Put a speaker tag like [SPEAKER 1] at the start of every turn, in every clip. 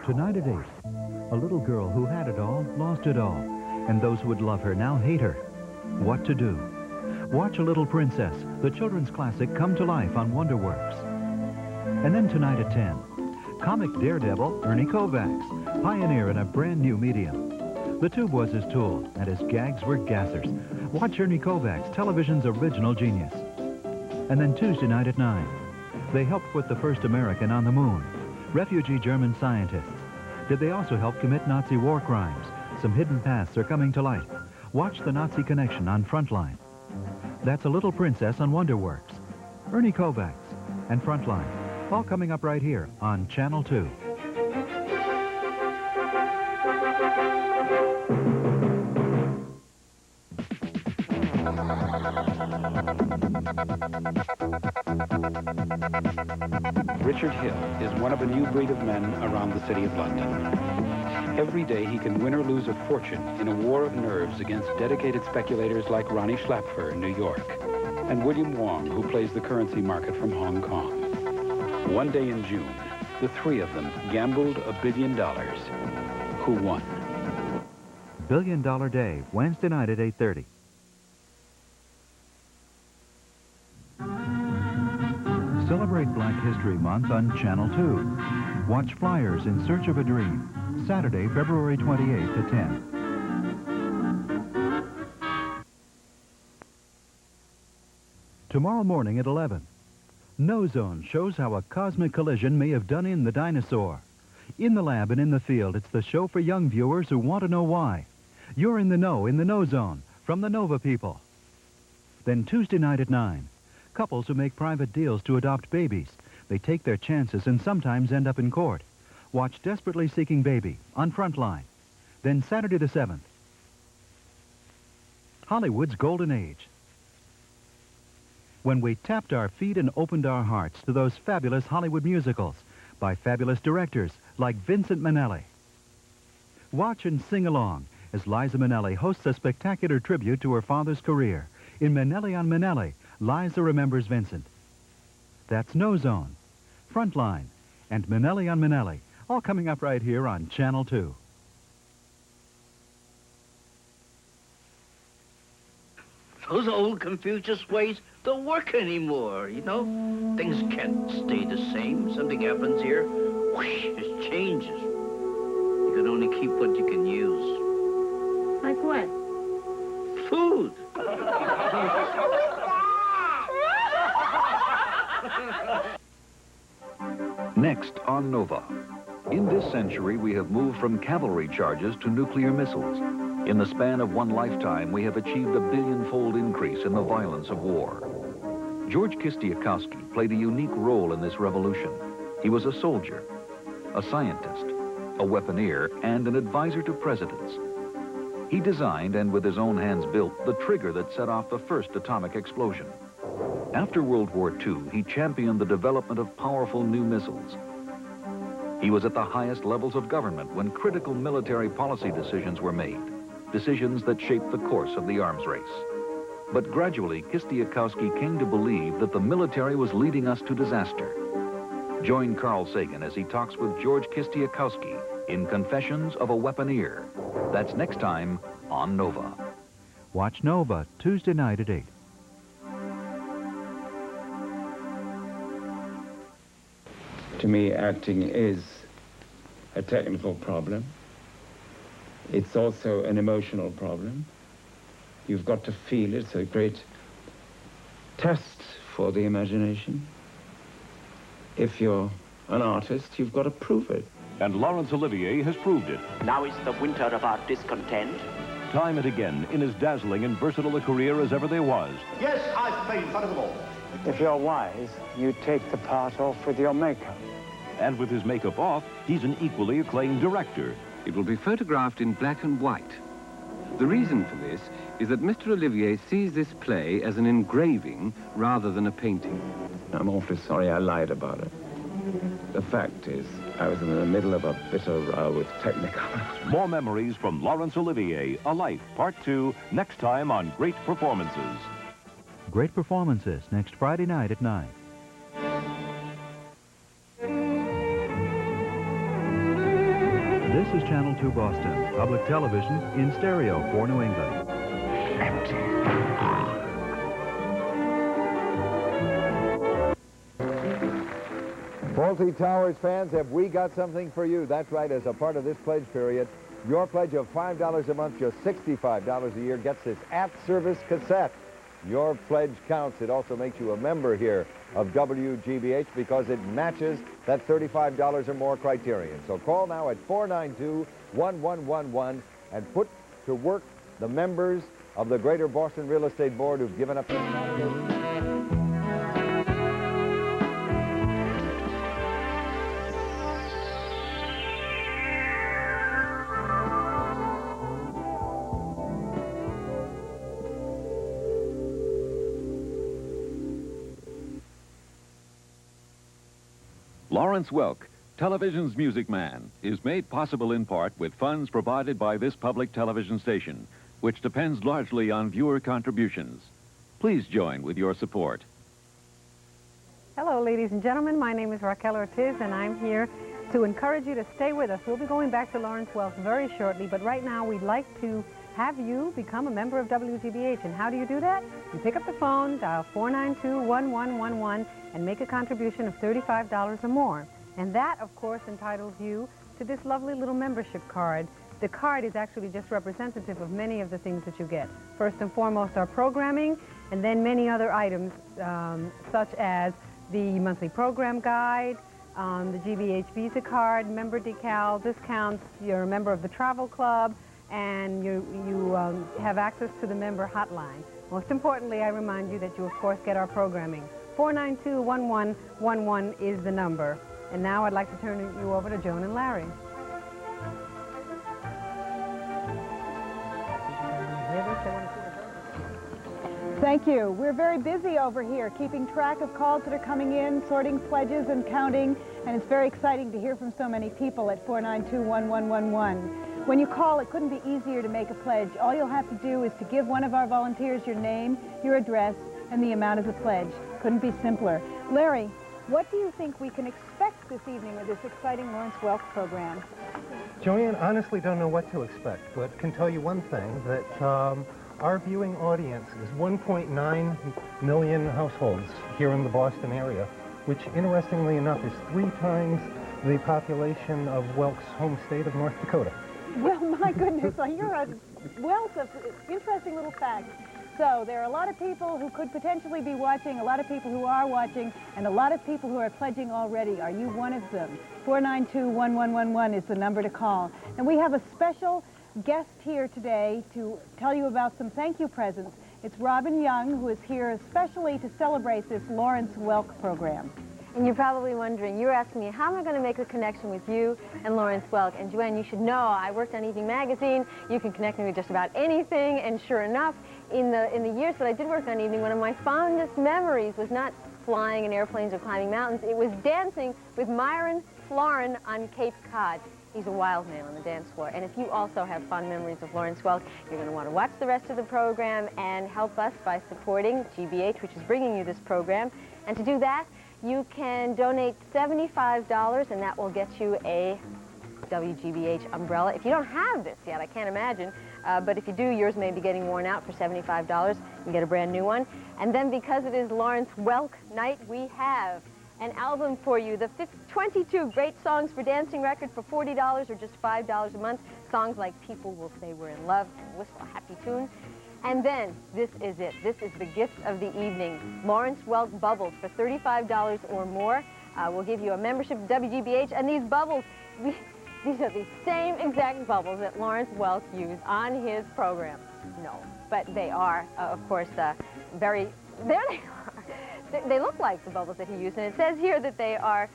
[SPEAKER 1] Tonight at 8, a little girl who had it all, lost it all, and those who would love her now hate her. What to do? Watch A Little Princess, the children's classic, come to life on WonderWorks. And then tonight at 10, comic daredevil Ernie Kovacs, pioneer in a brand new medium. The tube was his tool, and his gags were gassers. Watch Ernie Kovacs, television's original genius. And then Tuesday night at 9, they helped put the first American on the moon. Refugee German scientists. Did they also help commit Nazi war crimes? Some hidden pasts are coming to light. Watch The Nazi Connection on Frontline. That's A Little Princess on WonderWorks. Ernie Kovacs and Frontline. All coming up right here on Channel 2.
[SPEAKER 2] Richard Hill is one of a new breed of men around the city of London. Every day he can win or lose a fortune in a war of nerves against dedicated speculators like Ronnie Schlapfer in New York and William Wong, who plays the currency market from Hong Kong. One day in June, the three of them gambled $1 billion. Who won?
[SPEAKER 1] $1 Billion Day, Wednesday night at 8:30. Celebrate Black History Month on Channel 2. Watch Flyers in Search of a Dream, Saturday, February 28th at 10. Tomorrow morning at 11. No Zone shows how a cosmic collision may have done in the dinosaur. In the lab and in the field, it's the show for young viewers who want to know why. You're in the No Zone, from the Nova people. Then Tuesday night at 9. Couples who make private deals to adopt babies. They take their chances and sometimes end up in court. Watch Desperately Seeking Baby on Frontline. Then Saturday the 7th. Hollywood's Golden Age. When we tapped our feet and opened our hearts to those fabulous Hollywood musicals by fabulous directors like Vincent Minnelli. Watch and sing along as Liza Minnelli hosts a spectacular tribute to her father's career. In Minnelli on Minnelli, Liza remembers Vincent. That's No Zone, Frontline, and Minnelli on Minnelli, all coming up right here on Channel 2.
[SPEAKER 3] Those old Confucius ways don't work anymore, you know? Things can't stay the same. Something happens here, whoosh, it changes. You can only keep what you can use.
[SPEAKER 4] Like what?
[SPEAKER 3] Food.
[SPEAKER 5] Next on Nova. In this century, we have moved from cavalry charges to nuclear missiles. In the span of one lifetime, we have achieved a billion-fold increase in the violence of war. George Kistiakowsky played a unique role in this revolution. He was a soldier, a scientist, a weaponeer, and an advisor to presidents. He designed and with his own hands built the trigger that set off the first atomic explosion. After World War II, he championed the development of powerful new missiles. He was at the highest levels of government when critical military policy decisions were made, decisions that shaped the course of the arms race. But gradually, Kistiakowsky came to believe that the military was leading us to disaster. Join Carl Sagan as he talks with George Kistiakowsky in Confessions of a Weaponeer. That's next time on Nova.
[SPEAKER 1] Watch Nova, Tuesday night at 8.
[SPEAKER 6] To me, acting is a technical problem. It's also an emotional problem. You've got to feel it. It's a great test for the imagination. If you're an artist, you've got to prove it.
[SPEAKER 7] And Laurence Olivier has proved it.
[SPEAKER 8] Now is the winter of our discontent.
[SPEAKER 7] Time and again in as dazzling and versatile a career as ever there was.
[SPEAKER 9] Yes, I've played in front of them all.
[SPEAKER 10] If you're wise, you take the part off with your makeup.
[SPEAKER 7] And with his makeup off, he's an equally acclaimed director.
[SPEAKER 11] It will be photographed in black and white. The reason for this is that Mr. Olivier sees this play as an engraving rather than a painting.
[SPEAKER 6] I'm awfully sorry I lied about it. The fact is, I was in the middle of a bitter row with Technicolor.
[SPEAKER 7] More memories from Laurence Olivier, A Life, Part 2, next time on Great Performances.
[SPEAKER 1] Great Performances, next Friday night at 9. This is Channel 2 Boston, public television in stereo for New England.
[SPEAKER 12] Fawlty Towers fans, have we got something for you? That's right, as a part of this pledge period, your pledge of $5 a month, just $65 a year, gets this at-service cassette. Your pledge counts. It also makes you a member here of WGBH because it matches that $35 or more criterion. So call now at 492-1111 and put to work the members of the Greater Boston Real Estate Board who've given up their...
[SPEAKER 5] Lawrence Welk, television's music man, is made possible in part with funds provided by this public television station, which depends largely on viewer contributions. Please join with your support.
[SPEAKER 13] Hello, ladies and gentlemen. My name is Raquel Ortiz, and I'm here to encourage you to stay with us. We'll be going back to Lawrence Welk very shortly, but right now we'd like to have you become a member of WGBH. And how do you do that? You pick up the phone, dial 492-1111, and make a contribution of $35 or more. And that, of course, entitles you to this lovely little membership card. The card is actually just representative of many of the things that you get. First and foremost, our programming, and then many other items, such as the monthly program guide, the GBH Visa card, member decal, discounts, you're a member of the travel club, and you have access to the member hotline. Most importantly, I remind you that you, of course, get our programming. 492-1111 is the number. And now I'd like to turn you over to Joan and Larry.
[SPEAKER 14] Thank you. We're very busy over here, keeping track of calls that are coming in, sorting pledges and counting, and it's very exciting to hear from so many people at 492-1111. When you call, it couldn't be easier to make a pledge. All you'll have to do is to give one of our volunteers your name, your address, and the amount of the pledge. Couldn't be simpler. Larry, what do you think we can expect this evening with this exciting Lawrence Welk program?
[SPEAKER 10] Joanne, honestly don't know what to expect, but can tell you one thing, that our viewing audience is 1.9 million households here in the Boston area, which, interestingly enough, is 3 times the population of Welk's home state of North Dakota.
[SPEAKER 14] Well, my goodness, you're a wealth of interesting little facts. So there are a lot of people who could potentially be watching, a lot of people who are watching, and a lot of people who are pledging already. Are you one of them? 492-1111 is the number to call. And we have a special guest here today to tell you about some thank you presents. It's Robin Young, who is here especially to celebrate this Lawrence Welk program.
[SPEAKER 15] And you're probably wondering, you're asking me, how am I going to make a connection with you and Lawrence Welk? And Joanne, you should know, I worked on Evening Magazine. You can connect me with just about anything. And sure enough, in the years that I did work on Evening, one of my fondest memories was not flying in airplanes or climbing mountains. It was dancing with Myron Florin on Cape Cod. He's a wild man on the dance floor. And if you also have fond memories of Lawrence Welk, you're going to want to watch the rest of the program and help us by supporting GBH, which is bringing you this program. And to do that, you can donate $75, and that will get you a WGBH umbrella. If you don't have this yet, I can't imagine, but if you do, yours may be getting worn out for $75. You can get a brand new one. And then because it is Lawrence Welk night, we have an album for you, the 22 great songs for dancing record for $40 or just $5 a month. Songs like People Will Say We're in Love and Whistle a Happy Tune. And then, this is it. This is the gift of the evening. Lawrence Welk Bubbles for $35 or more. We'll give you a membership to WGBH, and these bubbles, these are the same exact bubbles that Lawrence Welk used on his program. No, but they are, of course, there they are. They look like the bubbles that he used, and it says here that they are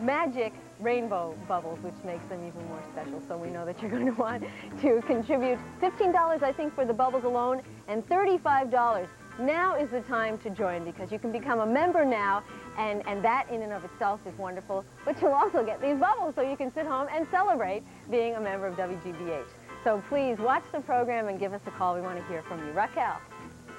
[SPEAKER 15] magic rainbow bubbles, which makes them even more special. So we know that you're going to want to contribute $15, I think, for the bubbles alone, and $35. Now is the time to join, because you can become a member now, and that in and of itself is wonderful. But you'll also get these bubbles, so you can sit home and celebrate being a member of WGBH. So please watch the program and give us a call. We want to hear from you. Raquel.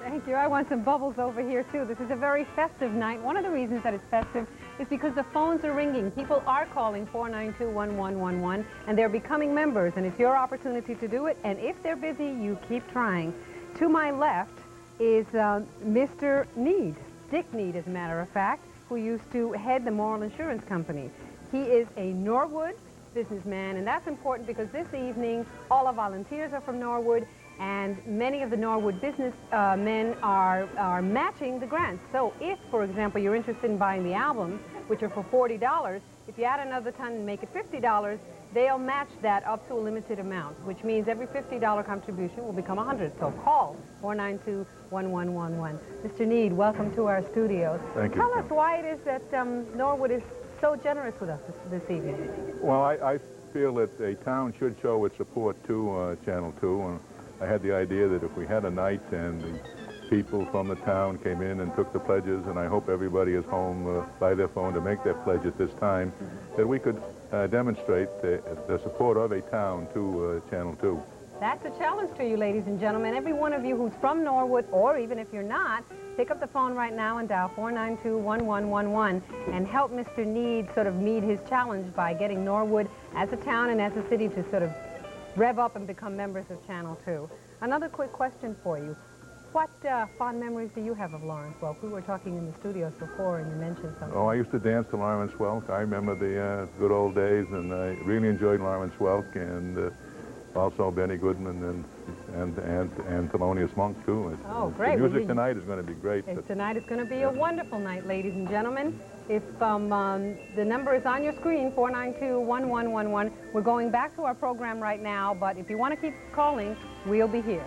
[SPEAKER 13] Thank you. I want some bubbles over here, too. This is a very festive night. One of the reasons that it's festive is because the phones are ringing. People are calling 492-1111, and they're becoming members, and it's your opportunity to do it. And if they're busy, you keep trying. To my left is Mr. Need, Dick Need, as a matter of fact, who used to head the Moral Insurance Company. He is a Norwood businessman, and that's important because this evening all our volunteers are from Norwood, and many of the Norwood business men are matching the grants. So if, for example, you're interested in buying the albums, which are for $40, if you add another ton and make it $50, they'll match that up to a limited amount, which means every $50 contribution will become $100. So call 492-1111. Mr. Need, welcome to our studios.
[SPEAKER 16] Thank you.
[SPEAKER 13] Tell us why it is that Norwood is so generous with us this evening.
[SPEAKER 16] Well, I feel that a town should show its support to Channel 2. And I had the idea that if we had a night and the people from the town came in and took the pledges, and I hope everybody is home by their phone to make their pledge at this time, that we could demonstrate the support of a town to Channel 2.
[SPEAKER 13] That's a challenge to you, ladies and gentlemen. Every one of you who's from Norwood, or even if you're not, pick up the phone right now and dial 492-1111 and help Mr. Need sort of meet his challenge by getting Norwood as a town and as a city to sort of rev up and become members of Channel 2. Another quick question for you. What fond memories do you have of Lawrence Welk? We were talking in the studios before and you mentioned something.
[SPEAKER 16] Oh, I used to dance to Lawrence Welk. I remember the good old days, and I really enjoyed Lawrence Welk, and also Benny Goodman and Thelonious Monk, too.
[SPEAKER 13] Oh, great.
[SPEAKER 16] The music tonight is going to be great.
[SPEAKER 13] Tonight is going to be a wonderful night, ladies and gentlemen. If the number is on your screen, 492-1111. We're going back to our program right now, but if you want to keep calling, we'll be here.